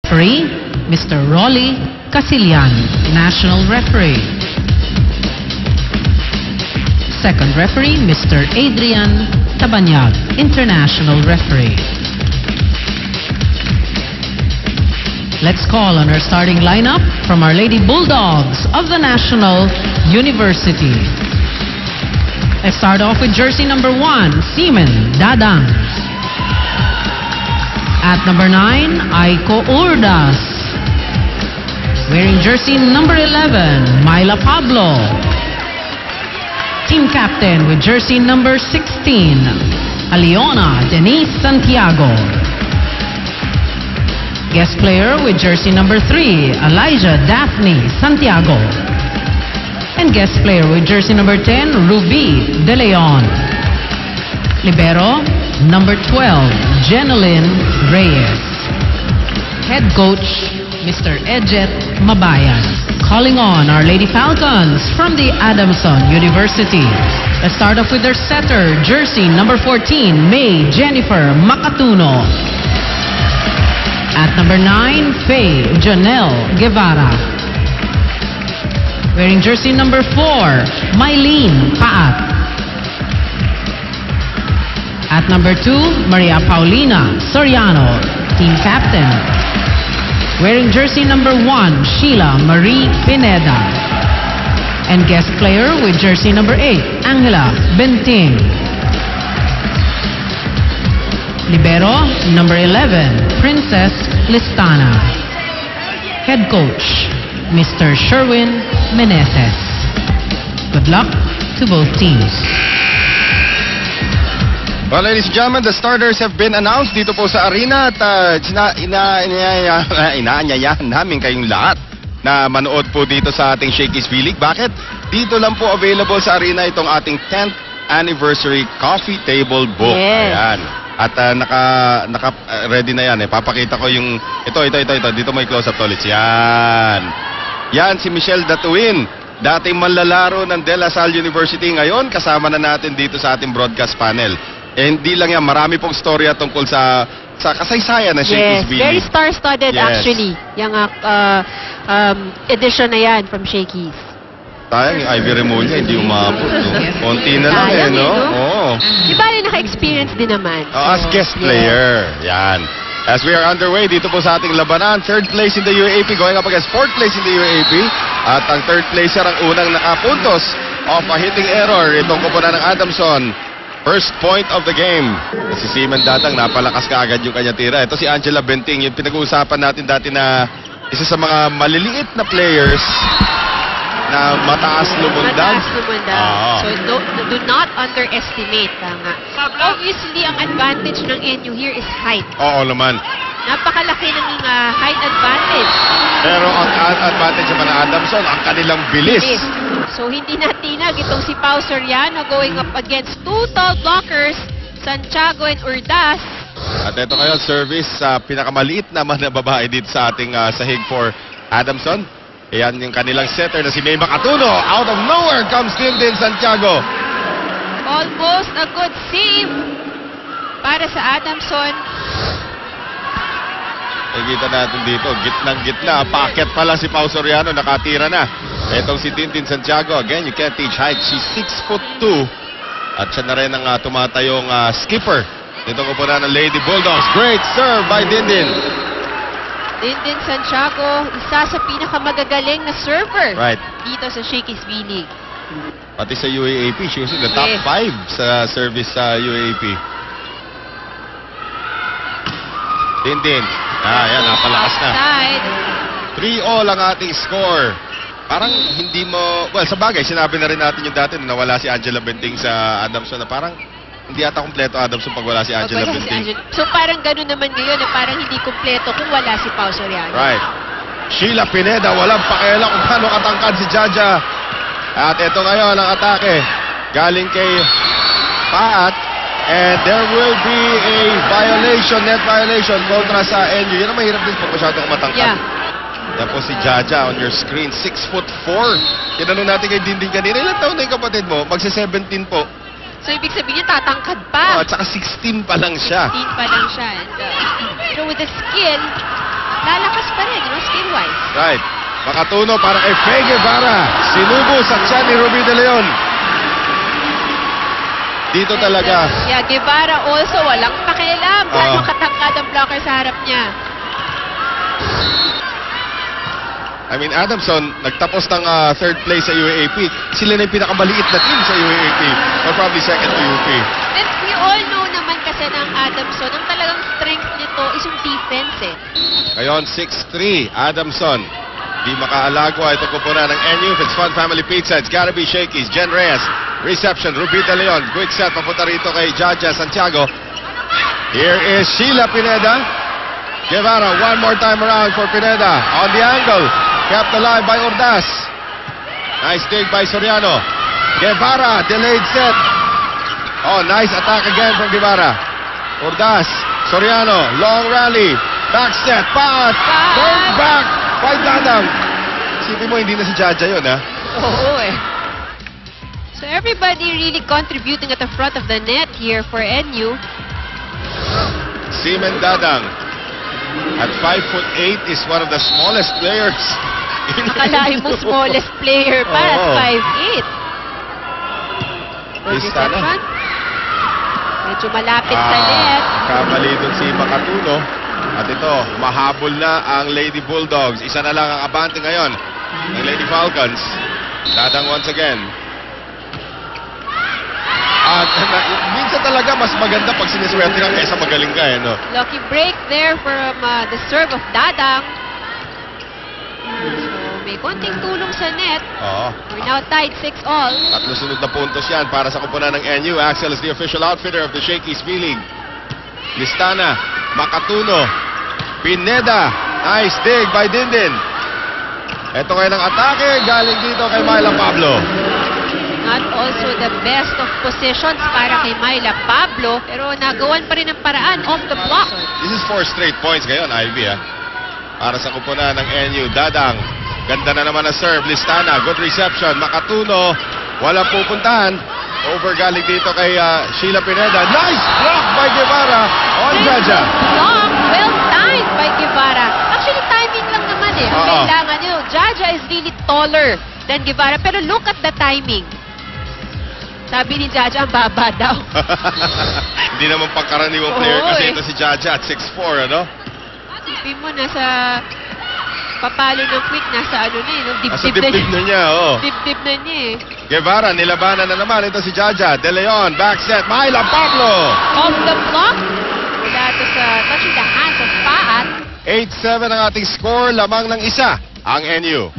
Referee, Mr. Rolly Casilian, National Referee. Second referee, Mr. Adrian Tabanyag, International Referee. Let's call on our starting lineup from Our Lady Bulldogs of the National University. Let's start off with jersey number 1, Seaman Dadang. At number 9, Aiko Urdas. Wearing jersey number 11, Myla Pablo. Team captain with jersey number 16, Aliona Denise Santiago. Guest player with jersey number 3, Elijah Daphne Santiago. And guest player with jersey number 10, Ruby De Leon. Libero, number 12, Jeneline Reyes. Head coach, Mr. Edjet Mabayan. Calling on Our Lady Falcons from the Adamson University. Let's start off with their setter, jersey number 14, May Jennifer Macatuno. At number 9, Faye Janelle Guevara. Wearing jersey number 4, Mylene Paat. At number 2, Maria Paulina Soriano, team captain. Wearing jersey number 1, Sheila Marie Pineda. And guest player with jersey number 8, Angela Benting. Libero, number 11, Princess Listana. Head coach, Mr. Sherwin Meneses. Good luck to both teams. Well, ladies and gentlemen, the starters have been announced dito po sa arena at inaanyayahan namin kayong lahat na manood po dito sa ating Shakey's V-League. Bakit? Dito lang po available sa arena itong ating 10th anniversary coffee table book. Yes. Ayan. At ready na yan. Papakita ko yung ito. Dito may close up ulit. Yan si Michelle Datuin, dating manlalaro ng De La Salle University. Ngayon kasama na natin dito sa ating broadcast panel. Hindi lang yan, marami pong storya tungkol sa kasaysayan ng Shakey's V-League. Very star-studded actually. Yung edition na yan from Shakey's. Sayang yung Ivy Remulla, hindi umabot. Konti na lang no? Oo. Di ba naka-experience din naman? As guest player. Yan. As we are underway dito po sa ating labanan, 3rd place in the UAAP going up against 4th place in the UAAP. At ang 3rd placer ang unang nakapuntos of a hitting error. Itong kupunan ng Adamson. First point of the game. Si Seaman Dadang, napalakas ka agad yung kanya tira. Ito si Angela Benting, yung pinag-uusapan natin dati na isa sa mga maliliit na players na mataas lumundag. So do not underestimate. Obviously, ang advantage ng NU here is height. Oo naman. Napakalaki ng height advantage. Pero ang advantage naman ng Adamson, ang kanilang bilis. So hindi natinag itong si Pao Soriano going up against 2 tall blockers, Santiago and Urdas. At ito ngayon, service sa pinakamaliit naman na babae dito sa ating sahig for Adamson. Ayan yung kanilang setter na si May Macatuno. Out of nowhere comes Tindin Santiago. Almost a good save para sa Adamson. Nakikita natin dito, gitnang-gitna. Packet pala si Pao Soriano, nakatira na. Itong si Tindin Santiago. Again, you can't teach height. She's 6'2". At siya na rin ang tumatayong skipper. Dito ko po na ng Lady Bulldogs. Great serve by Tindin. Tindin Santiago, isa sa pinakamagagaling na server dito sa Shakey's V-League. Pati sa UAAP, she was in the top 5 sa service sa UAAP. Tindin. Yan, napalakas na. 3-all ang ating score. Parang hindi mo... Well, sa bagay, sinabi na rin natin yung dati na nawala si Angela Benting sa Adamson na parang hindi ata kompleto Adamson pag wala si Angela Benting. So parang gano'n naman ngayon na parang hindi kompleto kung wala si Pao Soriano. Right. Sheila Pineda, walang pakialam kung paano katangkad si Jaja. At ito ngayon ang atake. Galing kay Paat. And there will be a violation, net violation kontra sa NU. Yan ang mahirap din pag masyado kang matangkad. Tapos si Jaja on your screen, 6'4". Tinanong natin kay Dinding kanina, ilang taon na yung kapatid mo? Magsi-17 po. So, ibig sabihin niya, tatangkad pa. At saka 16 pa lang siya. 16 pa lang siya. And, with the skill, lalakas Right. Makatuno para kay Faye Guevara. Sinubo sa tiyan ni Ruby De Leon. Dito talaga. Yeah, Guevara also walang pakialam. Gano'ng katangkad ang blocker sa harap niya. I mean, Adamson, nagtapos ng third place sa UAAP. Sila na yung pinakamaliit na team sa UAAP. Or probably second to UP. And we all know naman kasi ng Adamson, ang talagang strength nito is yung defense eh. Ngayon, 6-3, Adamson. Di makaalagwa itong kupunan ng NU. It's Fun Family Pizza. It's gotta be Shakey's. Jen Reyes. Reception. Ruby De Leon. Quick set. Papunta rito kay Jaja Santiago. Here is Sheila Pineda. Guevara. One more time around for Pineda. On the angle. Kept alive by Ordaz. Nice dig by Soriano. Guevara. Delayed set. Oh, nice attack again from Guevara. Ordaz. Soriano. Long rally. Back set. Paat. Turn back. By Dadang. Isipin mo, hindi na si Jaja yun, ha? Oo eh. So everybody really contributing at the front of the net here for NU. Seaman Dadang. At 5'8" is one of the smallest players. Nakalain mo smallest player pa at Oo. 5'8". Lista na. Medyo malapit sa net. Kamali dun si Makatuno. At ito, mahabol na ang Lady Bulldogs. Isa na lang ang abante ngayon ng Lady Falcons. Dadang once again. At minsan talaga mas maganda pag siniswerte ka kaysa magaling ka, no? Lucky break there from the serve of Dadang. So may konting tulong sa net. Oo. We're now tied 6-6. Tatlo sunod na puntos yan para sa kupunan ng NU. Axel is the official outfitter of the Shakey's V-League. Listana, Makatuno, Pineda. Nice dig by Dindin. Ito ngayon ang atake. Galing dito kay Myla Pablo. Not also the best of positions para kay Myla Pablo, pero nagawan pa rin ang paraan off the block. This is 4 straight points ngayon, Ivy, ha? Para sa kupunan ng NU. Dadang, ganda na naman ang serve. Listana, good reception. Makatuno, walang pupuntahan. Over galing dito kay Sheila Pineda. Nice block by Guevara on Jaja. Block, well timed by Guevara. Actually, timing lang naman eh. Kailangan nyo. Jaja is really taller than Guevara, pero look at the timing. Sabi ni Jaja, ang baba daw. Hindi naman pangkaraniwang player kasi ito si Jaja at 6'4", ano? Isipin mo, nasa papalo ng quick, nasa ano na eh, no? Nasa dibdib na niya, oh. Dibdib na niya eh. Guevara, nilabanan na naman. Ito si Jaja. De Leon, back set. Myla Pablo. Off the block. Wala to sa touching the hands of Paat. 8-7 ang ating score. Lamang ng isa ang NU.